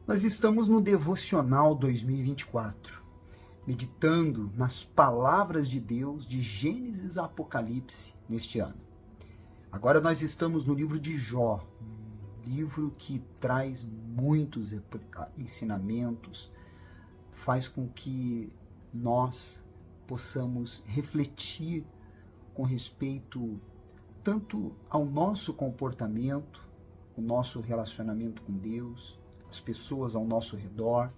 Nós estamos no Devocional 2024, meditando nas palavras de Deus de Gênesis a Apocalipse neste ano. Agora nós estamos no livro de Jó, um livro que traz muitos ensinamentos, faz com que nós possamos refletir com respeito tanto ao nosso comportamento, o nosso relacionamento com Deus, as pessoas ao nosso redor.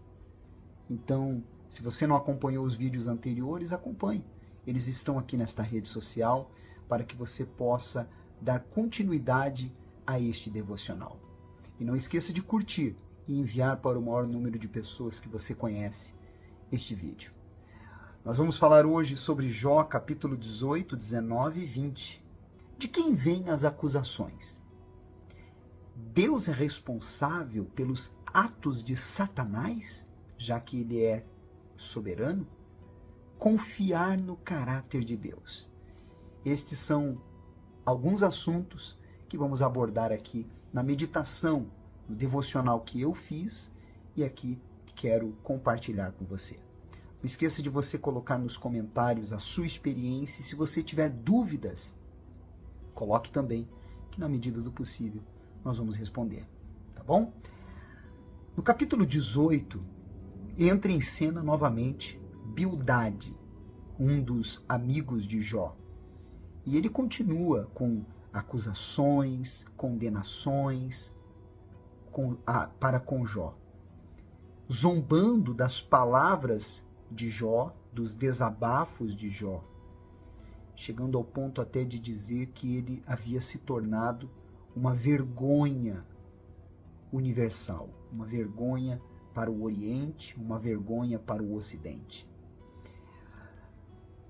Então, se você não acompanhou os vídeos anteriores, acompanhe. Eles estão aqui nesta rede social para que você possa dar continuidade a este devocional. E não esqueça de curtir e enviar para o maior número de pessoas que você conhece este vídeo. Nós vamos falar hoje sobre Jó, capítulo 18, 19 e 20. De quem vêm as acusações? Deus é responsável pelos atos de Satanás, já que ele é soberano? Confiar no caráter de Deus. Estes são alguns assuntos que vamos abordar aqui na meditação, no devocional que eu fiz e aqui quero compartilhar com você. Não esqueça de você colocar nos comentários a sua experiência e se você tiver dúvidas, coloque também, que na medida do possível nós vamos responder, tá bom? No capítulo 18, entra em cena novamente Bildade, um dos amigos de Jó. E ele continua com acusações, condenações para com Jó, zombando das palavras de Jó, dos desabafos de Jó, chegando ao ponto até de dizer que ele havia se tornado uma vergonha universal, uma vergonha para o Oriente, uma vergonha para o Ocidente.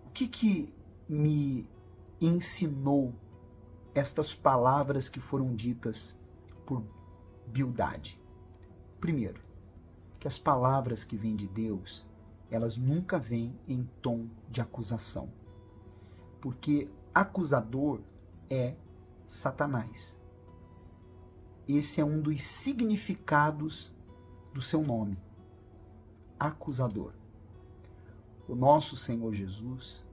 O que me ensinou estas palavras que foram ditas por Bildade? Primeiro, que as palavras que vêm de Deus, elas nunca vêm em tom de acusação, porque acusador é Satanás. Esse é um dos significados do seu nome, acusador. O nosso Senhor Jesus,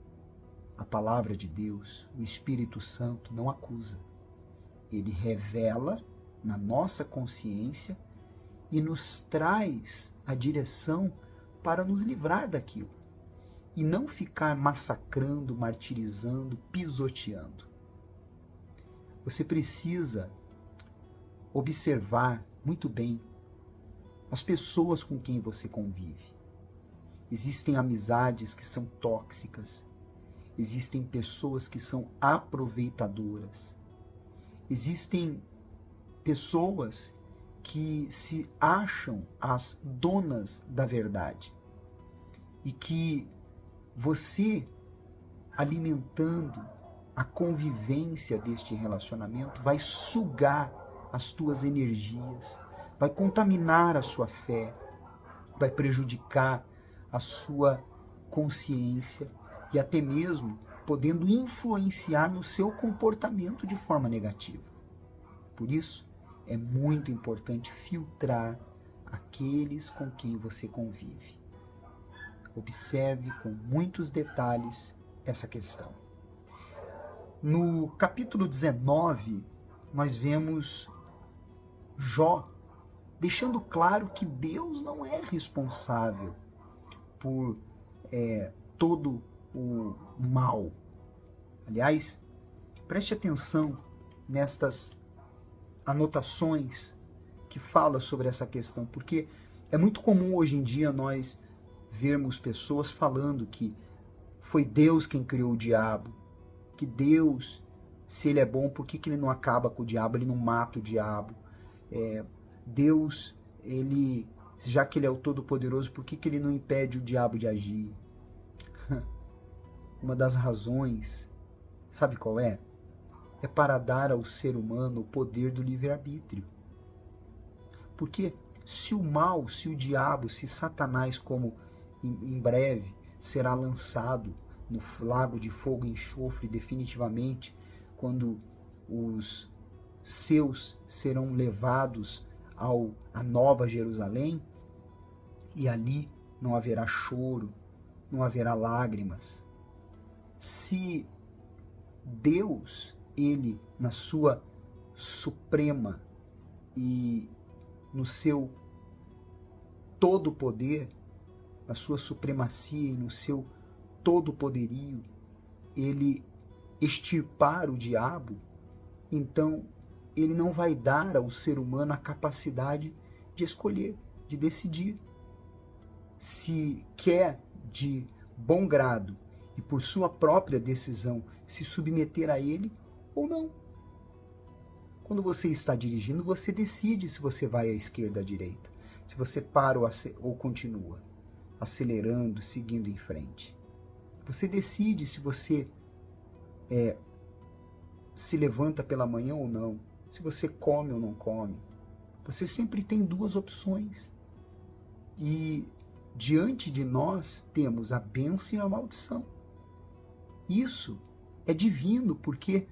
a palavra de Deus, o Espírito Santo não acusa. Ele revela na nossa consciência e nos traz a direção para nos livrar daquilo e não ficar massacrando, martirizando, pisoteando. Você precisa observar muito bem as pessoas com quem você convive. Existem amizades que são tóxicas, existem pessoas que são aproveitadoras, existem pessoas que se acham as donas da verdade e que você, alimentando a convivência deste relacionamento, vai sugar as tuas energias, vai contaminar a sua fé, vai prejudicar a sua consciência e até mesmo podendo influenciar no seu comportamento de forma negativa. Por isso, é muito importante filtrar aqueles com quem você convive. Observe com muitos detalhes essa questão. No capítulo 19, nós vemos Jó deixando claro que Deus não é responsável por todo o mal. Aliás, preste atenção nestas anotações que falam sobre essa questão, porque é muito comum hoje em dia nós vermos pessoas falando que foi Deus quem criou o diabo, que Deus, se ele é bom, por que ele não acaba com o diabo, ele não mata o diabo? Deus, já que ele é o Todo-Poderoso, por que ele não impede o diabo de agir? Uma das razões, sabe qual é? É para dar ao ser humano o poder do livre-arbítrio. Porque se o mal, se o diabo, se Satanás, como em breve será lançado no lago de fogo e enxofre definitivamente, quando os seus serão levados à Nova Jerusalém, e ali não haverá choro, não haverá lágrimas. Se Deus, ele, na sua suprema e no seu todo poder, na sua supremacia e no seu todo poderio, ele extirpar o diabo, então ele não vai dar ao ser humano a capacidade de escolher, de decidir se quer de bom grado e por sua própria decisão se submeter a ele ou não. Quando você está dirigindo, você decide se você vai à esquerda ou à direita, se você para ou continua, acelerando, seguindo em frente. Você decide se você se levanta pela manhã ou não, se você come ou não come. Você sempre tem duas opções. E diante de nós temos a bênção e a maldição. Isso é divino, porque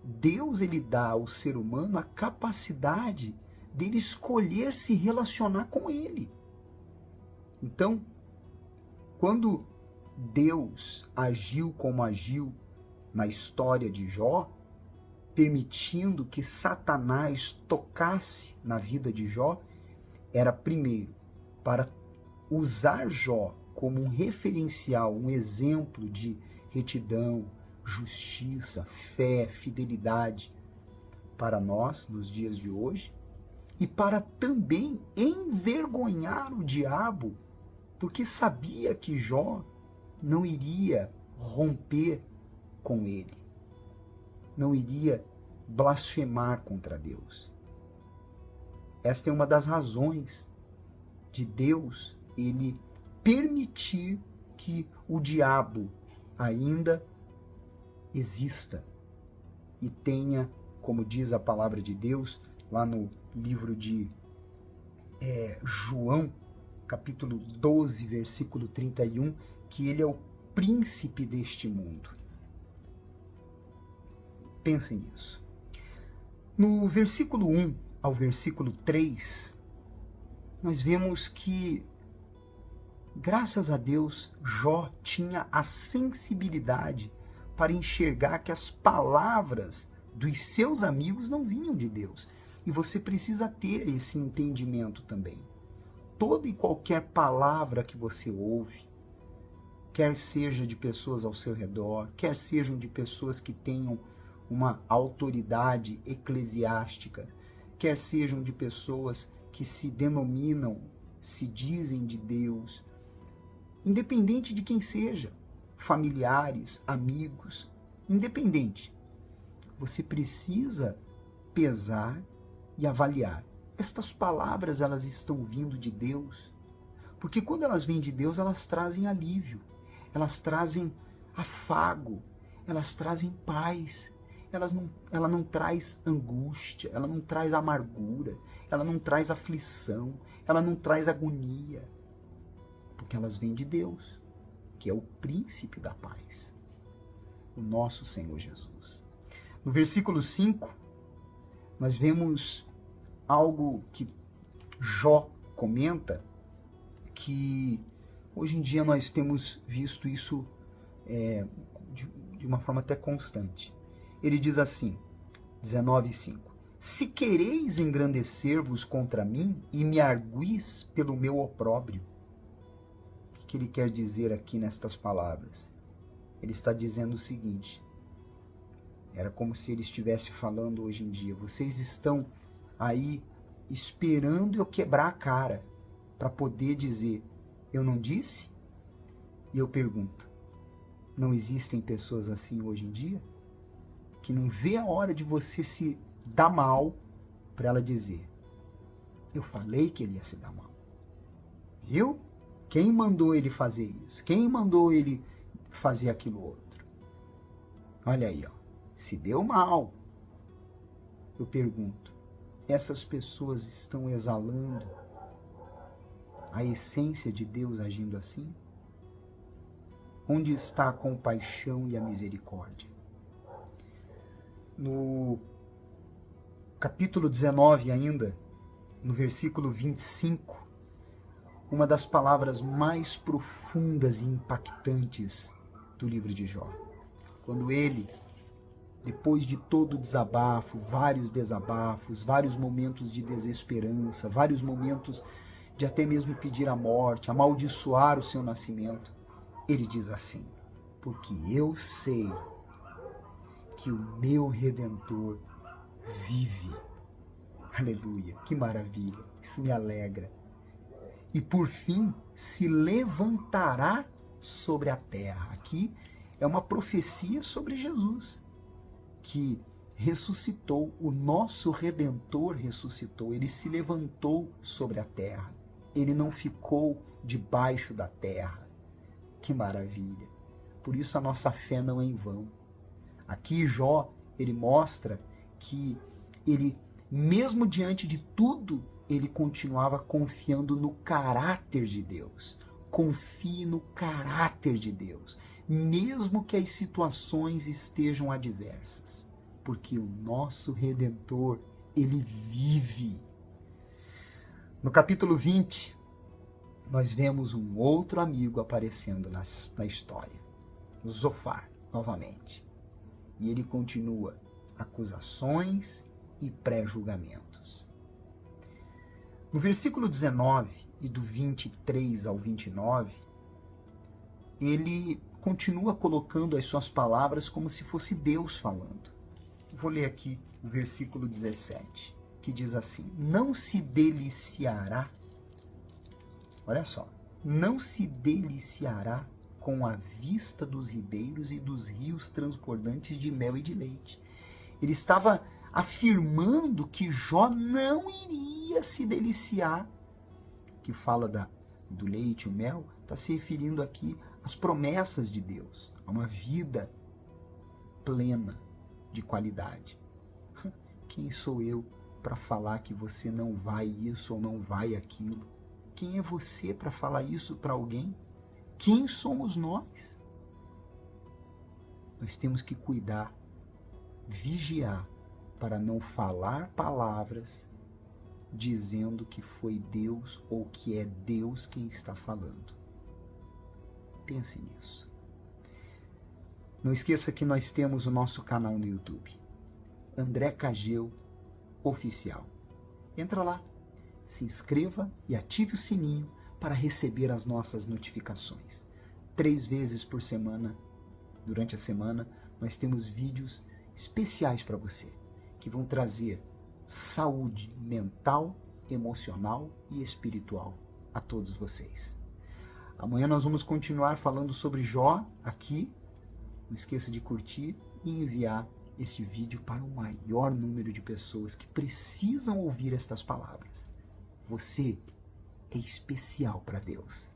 Deus, ele dá ao ser humano a capacidade dele escolher se relacionar com ele. Então, quando Deus agiu como agiu na história de Jó, permitindo que Satanás tocasse na vida de Jó, era primeiro para usar Jó como um referencial, um exemplo de retidão, justiça, fé, fidelidade para nós nos dias de hoje, e para também envergonhar o diabo, porque sabia que Jó não iria romper com ele, não iria blasfemar contra Deus. Esta é uma das razões de Deus ele permitir que o diabo ainda exista e tenha, como diz a palavra de Deus, lá no livro de João, capítulo 12, versículo 31, que ele é o príncipe deste mundo. Pensem nisso. No versículo 1 ao versículo 3, nós vemos que, graças a Deus, Jó tinha a sensibilidade para enxergar que as palavras dos seus amigos não vinham de Deus. E você precisa ter esse entendimento também. Toda e qualquer palavra que você ouve, quer seja de pessoas ao seu redor, quer sejam de pessoas que tenham uma autoridade eclesiástica, quer sejam de pessoas que se denominam, se dizem de Deus, independente de quem seja, familiares, amigos, independente, você precisa pesar e avaliar. Estas palavras, elas estão vindo de Deus, porque quando elas vêm de Deus, elas trazem alívio, elas trazem afago, elas trazem paz, ela não traz angústia, ela não traz amargura, ela não traz aflição, ela não traz agonia, porque elas vêm de Deus, que é o príncipe da paz, o nosso Senhor Jesus. No versículo 5, nós vemos algo que Jó comenta, que hoje em dia nós temos visto isso de uma forma até constante. Ele diz assim, 19:5, se quereis engrandecer-vos contra mim e me arguis pelo meu opróbrio. O que ele quer dizer aqui nestas palavras? Ele está dizendo o seguinte, era como se ele estivesse falando hoje em dia, vocês estão aí esperando eu quebrar a cara para poder dizer, eu não disse? E eu pergunto, não existem pessoas assim hoje em dia? Que não vê a hora de você se dar mal para ela dizer, eu falei que ele ia se dar mal. Viu? Quem mandou ele fazer isso? Quem mandou ele fazer aquilo outro? Olha aí, ó, se deu mal. Eu pergunto, essas pessoas estão exalando a essência de Deus agindo assim? Onde está a compaixão e a misericórdia? No capítulo 19 ainda, no versículo 25, uma das palavras mais profundas e impactantes do livro de Jó. Quando ele, depois de todo o desabafo, vários momentos de desesperança, vários momentos de até mesmo pedir a morte, amaldiçoar o seu nascimento, ele diz assim: porque eu sei que o meu Redentor vive. Aleluia, que maravilha, isso me alegra. E por fim, se levantará sobre a terra. Aqui é uma profecia sobre Jesus, que ressuscitou, o nosso Redentor ressuscitou, ele se levantou sobre a terra, ele não ficou debaixo da terra. Que maravilha! Por isso a nossa fé não é em vão. Aqui Jó, ele mostra que ele, mesmo diante de tudo, ele continuava confiando no caráter de Deus. Confie no caráter de Deus, mesmo que as situações estejam adversas, porque o nosso Redentor, ele vive. No capítulo 20, nós vemos um outro amigo aparecendo na história, Zofar, novamente. E ele continua acusações e pré-julgamentos. No versículo 19 e do 23 ao 29, ele continua colocando as suas palavras como se fosse Deus falando. Vou ler aqui o versículo 17, que diz assim: não se deliciará, olha só, não se deliciará com a vista dos ribeiros e dos rios transbordantes de mel e de leite. Ele estava afirmando que Jó não iria se deliciar. Que fala do leite e o mel, está se referindo aqui às promessas de Deus, a uma vida plena de qualidade. Quem sou eu para falar que você não vai isso ou não vai aquilo? Quem é você para falar isso para alguém? Quem somos nós? Nós temos que cuidar, vigiar, para não falar palavras dizendo que foi Deus ou que é Deus quem está falando. Pense nisso. Não esqueça que nós temos o nosso canal no YouTube, André Cageu Oficial. Entra lá, se inscreva e ative o sininho para receber as nossas notificações. 3 vezes por semana, durante a semana, nós temos vídeos especiais para você, que vão trazer saúde mental, emocional e espiritual a todos vocês. Amanhã nós vamos continuar falando sobre Jó aqui. Não esqueça de curtir e enviar este vídeo para o maior número de pessoas que precisam ouvir estas palavras. Você é especial para Deus.